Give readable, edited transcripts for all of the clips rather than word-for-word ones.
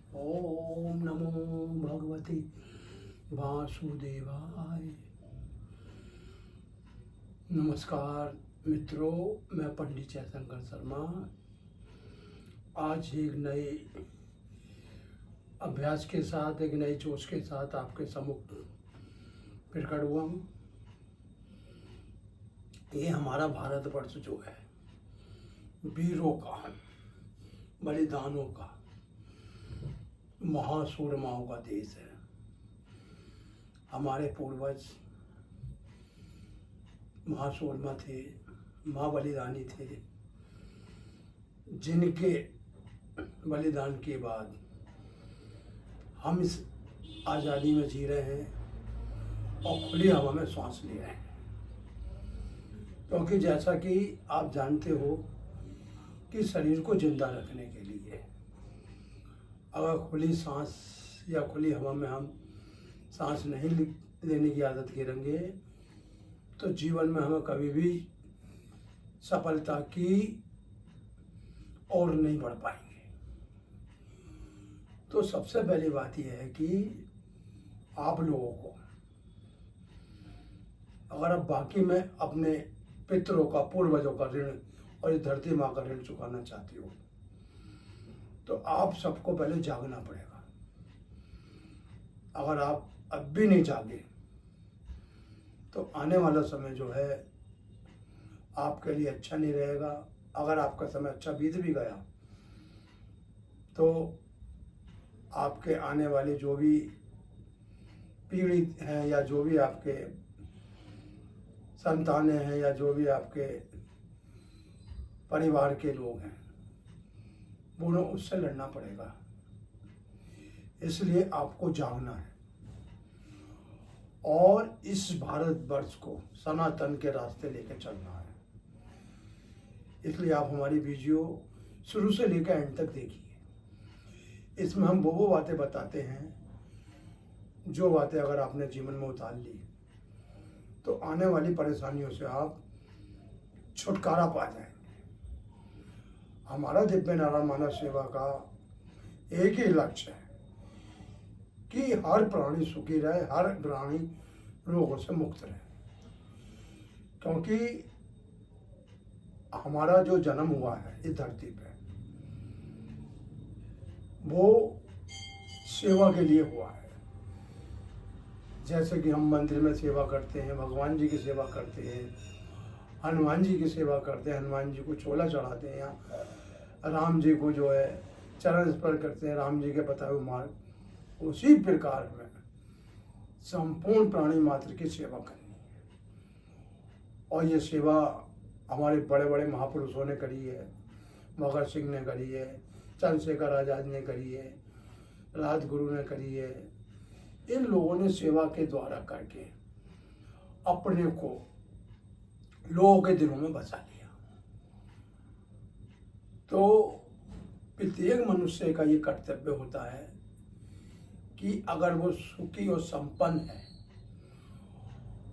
ओम नमो भगवते वासुदेवाय। नमस्कार मित्रों, मैं पंडित जयशंकर शर्मा आज एक नए अभ्यास के साथ, एक नए जोश के साथ आपके सम्मुख प्रकट हुआ हूँ। ये हमारा भारतवर्ष जो है वीरों का, बलिदानों का, महासूरमाओं का देश है। हमारे पूर्वज महासूरमा थे, महाबलिदानी थे, जिनके बलिदान के बाद हम इस आज़ादी में जी रहे हैं और खुली हवा में सांस ले रहे हैं। क्योंकि जैसा कि आप जानते हो कि शरीर को जिंदा रखने के लिए अगर खुली सांस या खुली हवा में हम सांस नहीं लेने की आदत करेंगे तो जीवन में हमें कभी भी सफलता की ओर नहीं बढ़ पाएंगे। तो सबसे पहली बात यह है कि आप लोगों को, अगर आप बाकी में अपने पितरों का, पूर्वजों का ऋण और इस धरती माँ का ऋण चुकाना चाहते हो तो आप सबको पहले जागना पड़ेगा। अगर आप अब भी नहीं जागे तो आने वाला समय जो है आपके लिए अच्छा नहीं रहेगा। अगर आपका समय अच्छा बीत भी गया तो आपके आने वाली जो भी पीढ़ी हैं या जो भी आपके संतानें हैं या जो भी आपके परिवार के लोग हैं, उन्हें उससे लड़ना पड़ेगा। इसलिए आपको जागना है और इस भारतवर्ष को सनातन के रास्ते लेकर चलना है। इसलिए आप हमारी वीडियो शुरू से लेकर एंड तक देखिए। इसमें हम वो बातें बताते हैं जो बातें अगर आपने जीवन में उतार ली तो आने वाली परेशानियों से आप छुटकारा पा जाएंगे। हमारा दिव्य नारायण मानव सेवा का एक ही लक्ष्य है कि हर प्राणी सुखी रहे, हर प्राणी रोगों से मुक्त रहे। क्योंकि हमारा जो जन्म हुआ है इस धरती पे वो सेवा के लिए हुआ है। जैसे कि हम मंदिर में सेवा करते हैं, भगवान जी की सेवा करते हैं, हनुमान जी की सेवा करते हैं, हनुमान जी को चोला चढ़ाते हैं, या राम जी को जो है चरण स्पर्श करते हैं, राम जी के बताए हुए मार्ग, उसी प्रकार में संपूर्ण प्राणी मात्र की सेवा करनी है। और ये सेवा हमारे बड़े बड़े महापुरुषों ने करी है। भगत सिंह ने करी है, चंद्रशेखर आजाद ने करी है, राजगुरु ने करी है। इन लोगों ने सेवा के द्वारा करके अपने को लोगों के दिलों में बसा लिया। तो प्रत्येक मनुष्य का ये कर्तव्य होता है कि अगर वो सुखी और संपन्न है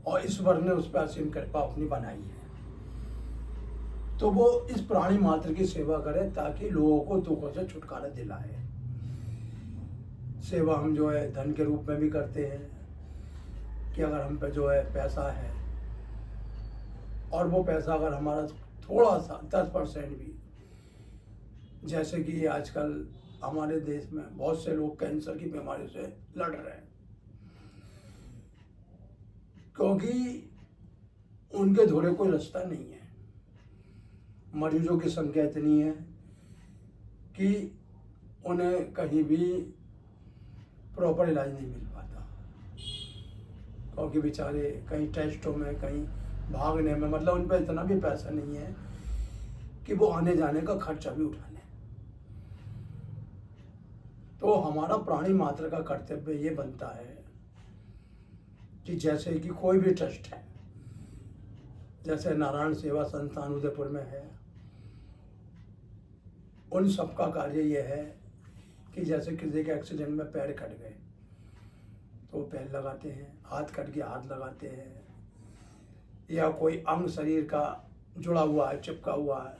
और ईश्वर ने उस पर असीम कृपा अपनी बनाई है तो वो इस प्राणी मात्र की सेवा करे ताकि लोगों को दुखों से छुटकारा दिलाए। सेवा हम जो है धन के रूप में भी करते हैं कि अगर हम पे जो है पैसा है और वो पैसा अगर हमारा थोड़ा सा 10% भी, जैसे कि आजकल हमारे देश में बहुत से लोग कैंसर की बीमारी से लड़ रहे हैं क्योंकि उनके धोरे कोई रास्ता नहीं है। मरीजों की संख्या इतनी है कि उन्हें कहीं भी प्रॉपर इलाज नहीं मिल पाता क्योंकि बेचारे कहीं टेस्टों में, कहीं भागने में, मतलब उन पर इतना भी पैसा नहीं है कि वो आने जाने का खर्चा भी उठा लें। तो हमारा प्राणी मात्र का कर्तव्य ये बनता है कि जैसे कि कोई भी ट्रस्ट है, जैसे नारायण सेवा संस्थान उदयपुर में है, उन सबका कार्य ये है कि जैसे किसी के एक्सीडेंट में पैर कट गए तो पैर लगाते हैं, हाथ कट गया हाथ लगाते हैं, या कोई अंग शरीर का जुड़ा हुआ है, चिपका हुआ है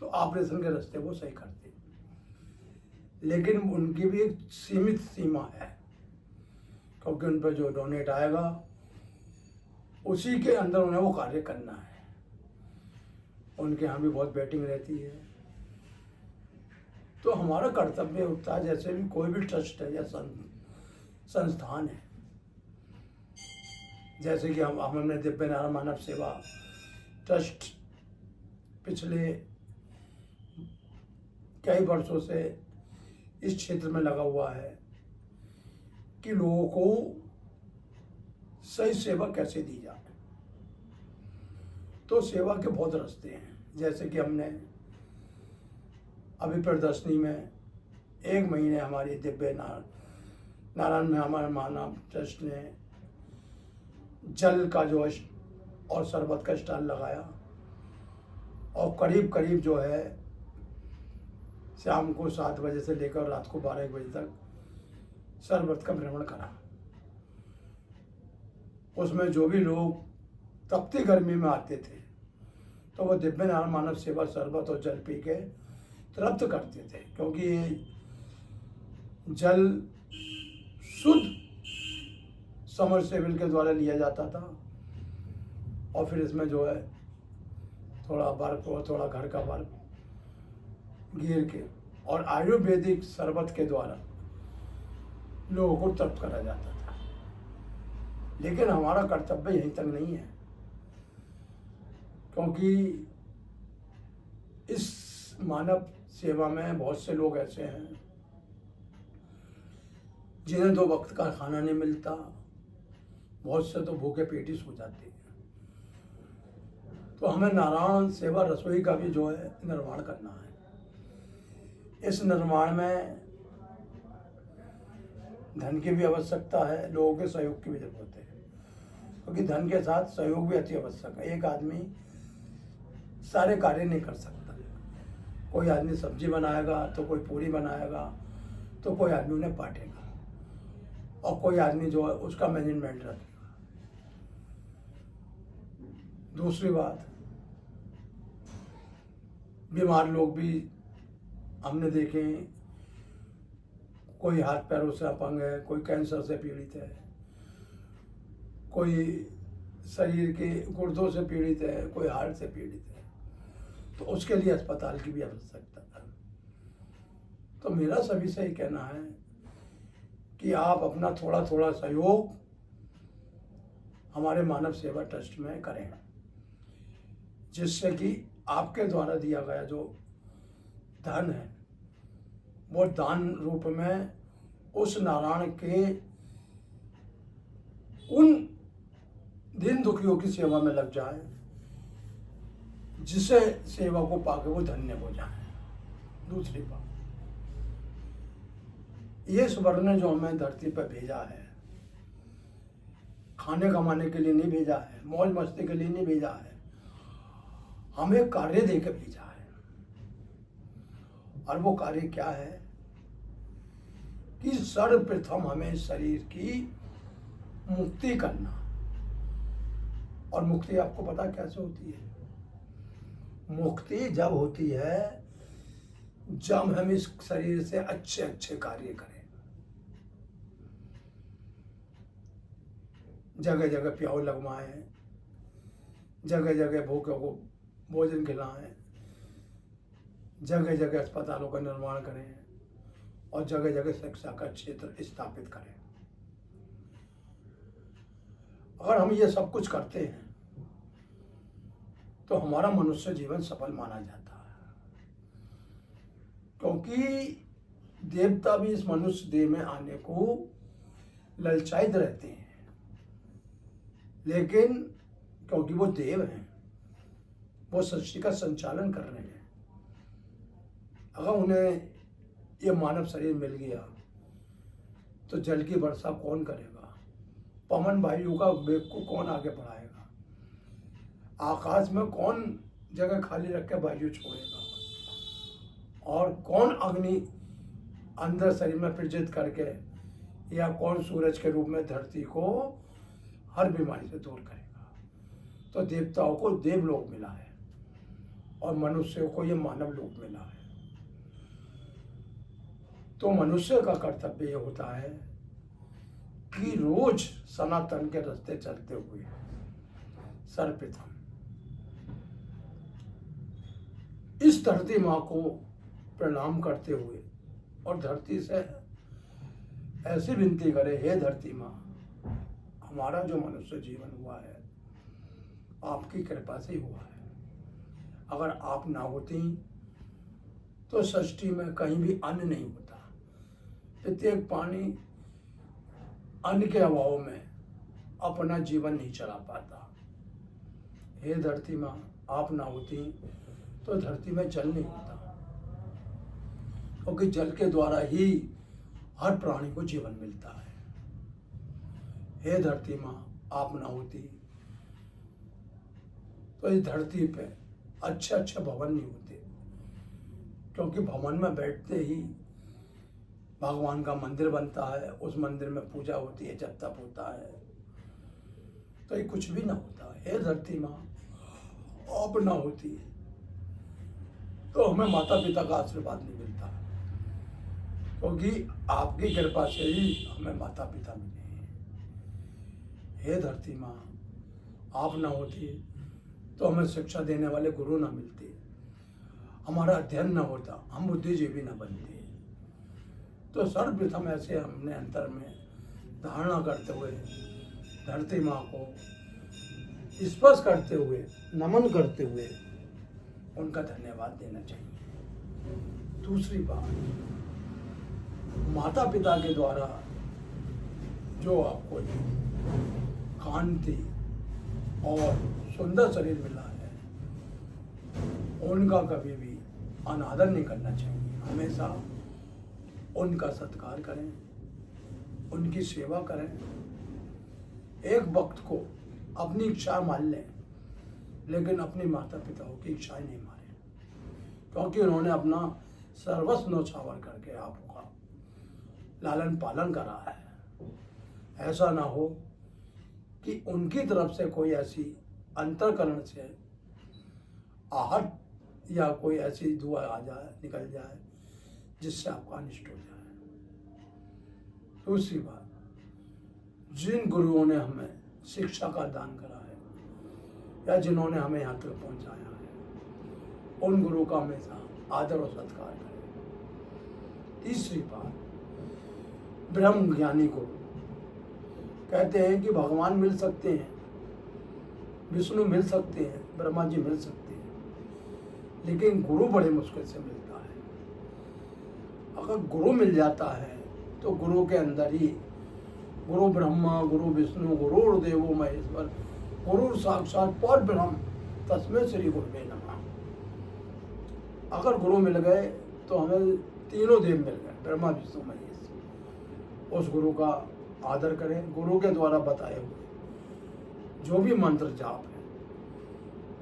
तो ऑपरेशन के रास्ते वो सही करते हैं। लेकिन उनकी भी एक सीमित सीमा है, क्योंकि उन पर जो डोनेट आएगा उसी के अंदर उन्हें वो कार्य करना है। उनके यहाँ भी बहुत बैटिंग रहती है। तो हमारा कर्तव्य होता है, जैसे भी कोई भी ट्रस्ट है या संस्थान है, जैसे कि हमने दिव्य नारायण मानव सेवा ट्रस्ट पिछले कई वर्षों से इस क्षेत्र में लगा हुआ है कि लोगों को सही सेवा कैसे दी जाए। तो सेवा के बहुत रास्ते हैं, जैसे कि हमने अभी प्रदर्शनी में 1 महीने हमारी दिव्य नारायण में हमारे मानव ट्रस्ट ने जल का जो और शरबत का स्टॉल लगाया, और करीब करीब जो है शाम को 7 बजे से लेकर रात को 12 बजे तक शरबत का भ्रमण करा। उसमें जो भी लोग तपती गर्मी में आते थे तो वो दिव्य नारायण मानव सेवा शरबत और जल पी के तृप्त करते थे, क्योंकि ये जल शुद्ध समरसेबल के द्वारा लिया जाता था, और फिर इसमें जो है थोड़ा बर्फ और थोड़ा घर का बर्फ गिर के और आयुर्वेदिक शरबत के द्वारा लोगों को तृप्त करा जाता था। लेकिन हमारा कर्तव्य यहीं तक नहीं है, क्योंकि इस मानव सेवा में बहुत से लोग ऐसे हैं जिन्हें 2 वक्त का खाना नहीं मिलता, बहुत से तो भूखे पेटी सो जाते हैं। तो हमें नारायण सेवा रसोई का भी जो है निर्माण करना है। इस निर्माण में धन की भी आवश्यकता है, लोगों के सहयोग की भी जरूरत है, क्योंकि धन के साथ सहयोग भी अति आवश्यक है। एक आदमी सारे कार्य नहीं कर सकता। कोई आदमी सब्जी बनाएगा तो कोई पूरी बनाएगा, तो कोई आदमी उन्हें बांटेगा, और कोई आदमी जो है उसका मैनेजमेंट रखेगा। दूसरी बात, बीमार लोग भी हमने देखे, कोई हाथ पैरों से अपंग है, कोई कैंसर से पीड़ित है, कोई शरीर के गुर्दों से पीड़ित है, कोई हार्ट से पीड़ित है, तो उसके लिए अस्पताल की भी आवश्यकता है। तो मेरा सभी से ही कहना है कि आप अपना थोड़ा थोड़ा सहयोग हमारे मानव सेवा ट्रस्ट में करें, जिससे कि आपके द्वारा दिया गया जो धन है वो दान रूप में उस नारायण के उन दीन दुखियों की सेवा में लग जाए, जिसे सेवा को पाके वो धन्य हो जाए। दूसरी बात, ये स्वर्ण ने जो हमें धरती पर भेजा है, खाने कमाने के लिए नहीं भेजा है, मौज मस्ती के लिए नहीं भेजा है, हमें कार्य देकर भेजा है। और वो कार्य क्या है कि सर्वप्रथम हमें शरीर की मुक्ति करना। और मुक्ति आपको पता कैसे होती है? मुक्ति जब होती है जब हम इस शरीर से अच्छे अच्छे कार्य करें, जगह जगह प्याऊ लगवाएं, जगह जगह भूखों को भोजन खिलाएं, जगह जगह अस्पतालों का निर्माण करें, और जगह जगह शिक्षा का क्षेत्र स्थापित करें। अगर हम ये सब कुछ करते हैं तो हमारा मनुष्य जीवन सफल माना जाता है, क्योंकि देवता भी इस मनुष्य देह में आने को ललचायित रहते हैं, लेकिन क्योंकि वो देव हैं, वो सृष्टि का संचालन कर रहे हैं, अगर उन्हें ये मानव शरीर मिल गया तो जल की वर्षा कौन करेगा? पवन वायु का वेग को कौन आगे बढ़ाएगा? आकाश में कौन जगह खाली रख के वायु छोड़ेगा? और कौन अग्नि अंदर शरीर में प्रज्वलित करके, या कौन सूरज के रूप में धरती को हर बीमारी से दूर करेगा? तो देवताओं को देवलोक मिला है और मनुष्यों को ये मानव लोक मिला है। तो मनुष्य का कर्तव्य ये होता है कि रोज सनातन के रास्ते चलते हुए सर्वप्रथम इस धरती माँ को प्रणाम करते हुए और धरती से ऐसी विनती करे, हे धरती माँ, हमारा जो मनुष्य जीवन हुआ है आपकी कृपा से ही हुआ है। अगर आप ना होती तो सृष्टि में कहीं भी अन्न नहीं होता। प्रत्येक प्राणी अन्न के अभाव में अपना जीवन नहीं चला पाता। हे धरती माँ, आप ना होती तो धरती में जल नहीं होता, क्योंकि जल के द्वारा ही हर प्राणी को जीवन मिलता है। हे धरती माँ, आप ना होती तो इस धरती पे अच्छे अच्छे भवन नहीं होते, क्योंकि भवन में बैठते ही भगवान का मंदिर बनता है, उस मंदिर में पूजा होती है, जब तप होता है, तो ये कुछ भी ना होता। हे धरती माँ, आप ना होती तो हमें माता पिता का आशीर्वाद नहीं मिलता, क्योंकि आपकी कृपा से ही हमें माता पिता मिले हैं। हे धरती माँ, आप ना होती तो हमें शिक्षा देने वाले गुरु ना मिलते, हमारा अध्ययन ना होता, हम बुद्धिजीवी ना बनते। तो सर्वप्रथम ऐसे हमने अंतर में धारणा करते हुए धरती माँ को स्पर्श करते हुए, नमन करते हुए उनका धन्यवाद देना चाहिए। दूसरी बात, माता पिता के द्वारा जो आपको कांति और सुंदर शरीर मिला है, उनका कभी भी अनादर नहीं करना चाहिए। हमेशा उनका सत्कार करें, उनकी सेवा करें। एक वक्त को अपनी इच्छा मान लें, लेकिन अपने माता पिताओं की इच्छाएं नहीं मारें, क्योंकि उन्होंने अपना सर्वस्व न्यौछावर करके आपका लालन पालन करा है। ऐसा ना हो कि उनकी तरफ से कोई ऐसी अंतःकरण से आहट या कोई ऐसी दुआ आ जाए, निकल जाए, जिससे आपका अनिष्ट हो जाए। दूसरी बात, जिन गुरुओं ने हमें शिक्षा का दान करा है या जिन्होंने हमें यहाँ तक पहुँचाया है, उन गुरु का हमेशा आदर और सत्कार करें। तीसरी बात, ब्रह्म ज्ञानी को कहते हैं कि भगवान मिल सकते हैं, विष्णु मिल सकते हैं, ब्रह्मा जी मिल सकते हैं, लेकिन गुरु बड़े मुश्किल से मिलता है। अगर गुरु मिल जाता है तो गुरु के अंदर ही गुरु ब्रह्मा, गुरु विष्णु, गुरुर्देवो महेश्वर, गुरु साक्षात पर ब्रह्म तस्मै श्री गुरुवे नमः। अगर गुरु मिल गए तो हमें तीनों देव मिल गए, ब्रह्मा विष्णु महेश्वर। उस गुरु का आदर करें। गुरु के द्वारा बताए हुए जो भी मंत्र जाप है,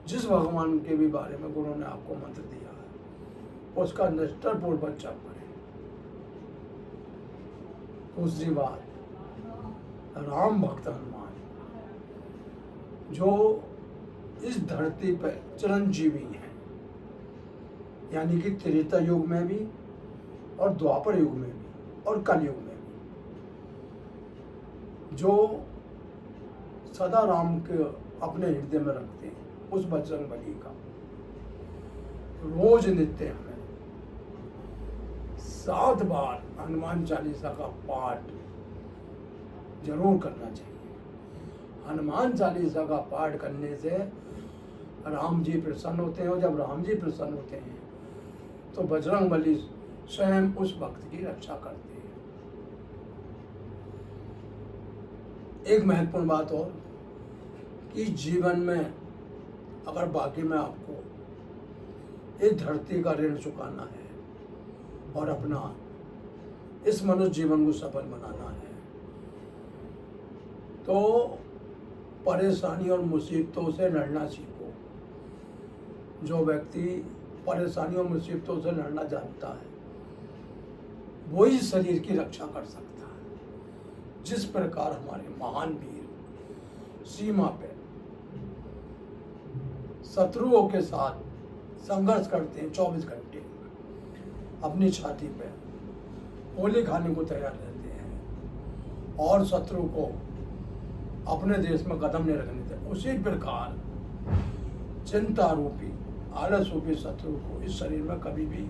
जिस भगवान के भी बारे में गुरु ने आपको मंत्र दिया है, उसका निष्ठापूर्वक जाप करें। दूसरी बात, राम भक्त हनुमान जो इस धरती पर चिरंजीवी हैं, यानी कि त्रेता युग में भी और द्वापर युग में भी और कलयुग में भी, जो सदा राम के अपने हृदय में रखते हैं, उस बजरंगबली का रोज नित्य हमें 7 बार हनुमान चालीसा का पाठ जरूर करना चाहिए। हनुमान चालीसा का पाठ करने से राम जी प्रसन्न होते हैं, और जब राम जी प्रसन्न होते हैं तो बजरंगबली स्वयं उस भक्त की रक्षा करते हैं। एक महत्वपूर्ण बात और, कि जीवन में अगर बाकी में आपको इस धरती का ऋण चुकाना है और अपना इस मनुष्य जीवन को सफल बनाना है, तो परेशानी और मुसीबतों से लड़ना सीखो। जो व्यक्ति परेशानी और मुसीबतों से लड़ना जानता है, वही शरीर की रक्षा कर सकता है। जिस प्रकार हमारे महान वीर सीमा पे शत्रुओं के साथ संघर्ष करते हैं 24 घंटे अपनी छाती पे, गोली खाने को तैयार रहते हैं और शत्रु को अपने देश में कदम नहीं रखने देते। उसी प्रकार चिंता रूपी आलस रूपी शत्रु को इस शरीर में कभी भी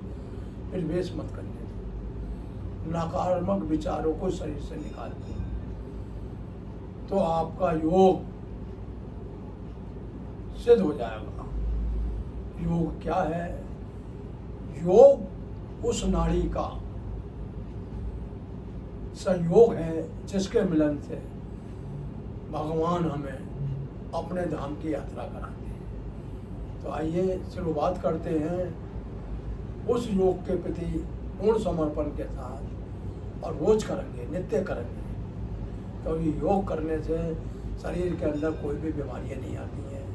प्रवेश मत करने दो। नकारात्मक विचारों को शरीर से निकाल दो तो आपका योग सिद्ध हो जाएगा। योग क्या है? योग उस नाड़ी का संयोग है जिसके मिलन से भगवान हमें अपने धाम की यात्रा कराते हैं। तो आइए शुरुआत करते हैं उस योग के प्रति पूर्ण समर्पण के साथ और रोज करेंगे, नित्य करेंगे। तो ये योग करने से शरीर के अंदर कोई भी बीमारियां नहीं आती हैं।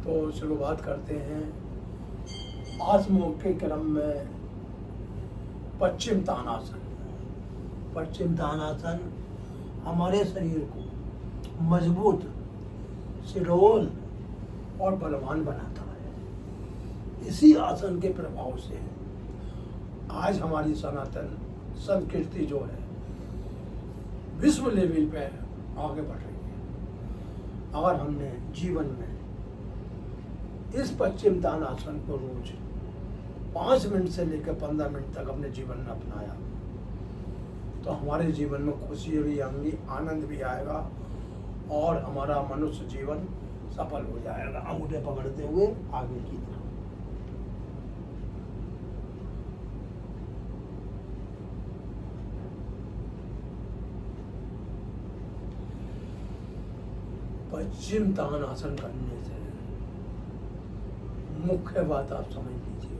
तो शुरुआत करते हैं। आज योग के क्रम में पश्चिम तानासन। पश्चिम तानासन हमारे शरीर को मजबूत, सुडौल और बलवान बनाता है। इसी आसन के प्रभाव से आज हमारी सनातन संस्कृति जो है विश्व लेवल पे आगे बढ़ रही है। अगर हमने जीवन में इस पश्चिम तानासन को रोज 5 मिनट से लेकर 15 मिनट तक अपने जीवन में अपनाया तो हमारे जीवन में खुशी भी आएंगी, आनंद भी आएगा और हमारा मनुष्य जीवन सफल हो जाएगा। अंगूठे पकड़ते हुए आगे की तरफ। पश्चिम तानासन करने से मुख्य बात आप समझ लीजिए,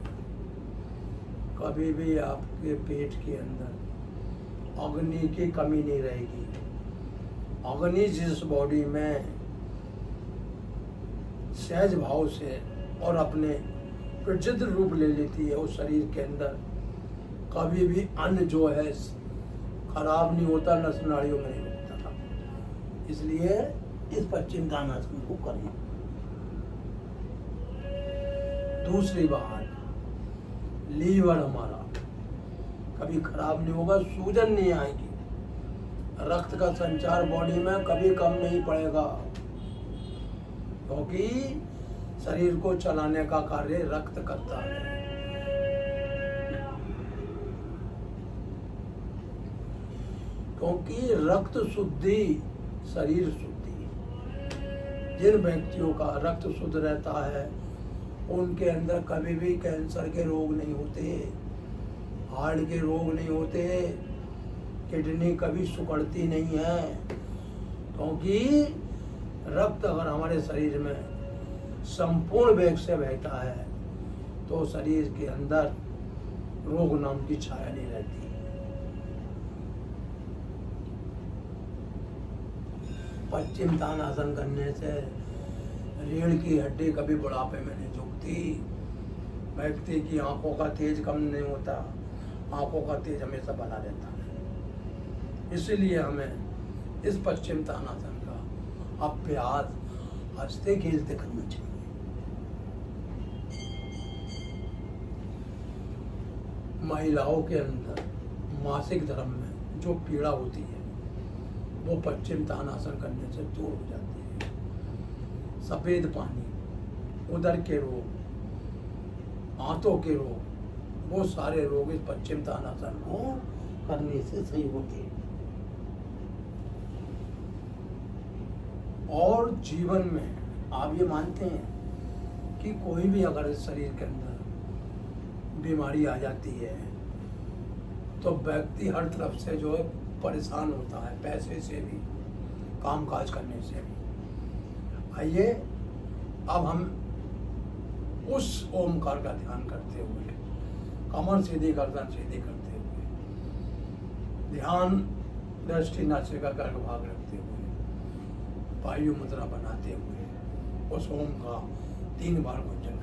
कभी भी आपके पेट के अंदर अग्नि की कमी नहीं रहेगी। अग्नि जिस बॉडी में सहज भाव से और अपने प्रसिद्ध रूप ले लेती है उस शरीर के अंदर कभी भी अन्न जो है खराब नहीं होता, नस नाड़ियों में नहीं रुकता। इसलिए इस पश्चिम तानासन को करें। दूसरी बात, लीवर हमारा कभी खराब नहीं होगा, सूजन नहीं आएगी, रक्त का संचार बॉडी में कभी कम नहीं पड़ेगा क्योंकि शरीर को चलाने का कार्य रक्त करता है। क्योंकि रक्त शुद्धि शरीर शुद्धि। जिन व्यक्तियों का रक्त शुद्ध रहता है उनके अंदर कभी भी कैंसर के रोग नहीं होते, हार्ट के रोग नहीं होते, किडनी कभी सिकुड़ती नहीं है। क्योंकि रक्त अगर हमारे शरीर में संपूर्ण वेग से बहता है तो शरीर के अंदर रोग नाम की छाया नहीं रहती। पश्चिम तानासन करने से रीढ़ की हड्डी कभी बुढ़ापे में नहीं झुकती, व्यक्ति की आंखों का तेज कम नहीं होता, आंखों का तेज हमेशा बना रहता है। इसीलिए हमें इस पश्चिम तानासन का अभ्यास हंसते खेलते करना चाहिए। महिलाओं के अंदर मासिक धर्म में जो पीड़ा होती है वो पश्चिम तानासन करने से दूर हो जाती है। सफेद पानी, उदर के रोग, आंतों के रोग, वो सारे रोग इस पश्चिम तानासन को करने से सही होते हैं। और जीवन में आप ये मानते हैं कि कोई भी अगर इस शरीर के अंदर बीमारी आ जाती है तो व्यक्ति हर तरफ से जो है परेशान होता है, पैसे से भी, काम काज करने से भी। आइए अब हम उस ओमकार का ध्यान करते हुए कमर सीधी गर्दन सीधी करते हुए ध्यान दृष्टि नासिका का भाग रखते हुए वायु मुद्रा बनाते हुए उस ओम का 3 बार गुंजन